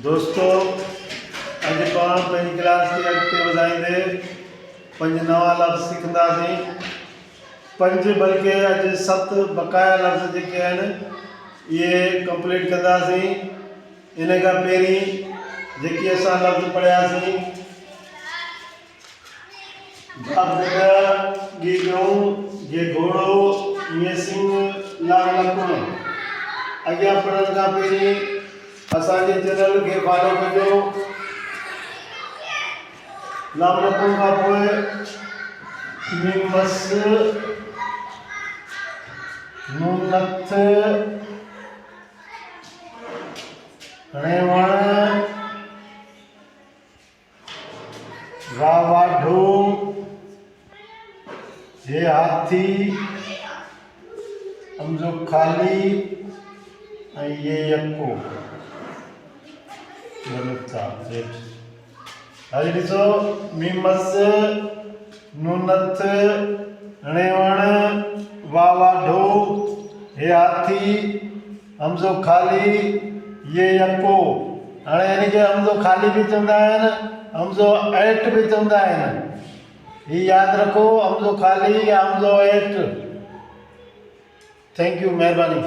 दोस्तों अज पाण पंहिंजी क्लास खे अॻिते वधाईंदे पंज नवां लफ़्ज़ सिखंदासीं। पंज बल्कि अॼु 7 बक़ाया लफ़्ज़ जेके आहिनि इहे कंप्लीट कंदासीं। इन खां पहिरीं जेके असां लफ़्ज़ पढ़ियासीं जे घोड़ो ये सिंह लाल लकुण। अॻियां पढ़ण खां पहिरीं असांजे चैनल खे फॉलो कजो। लाल लकुण खां पोइ मस नूनथ रेवण वाढो हे हाथी हमजो खाली ये यको हाजी ॾिसो मीमस नूनथ रेवण वाढो हे हाथी हमजो खाली ये यको। हाणे हिन खे हमजो खाली भी चवंदा आहिनि, हमजो ऐट भी चवंदा आहिनि। ये याद रखो, हमजो खाली या हमजो ऐट। थैंक यू, महिरबानी।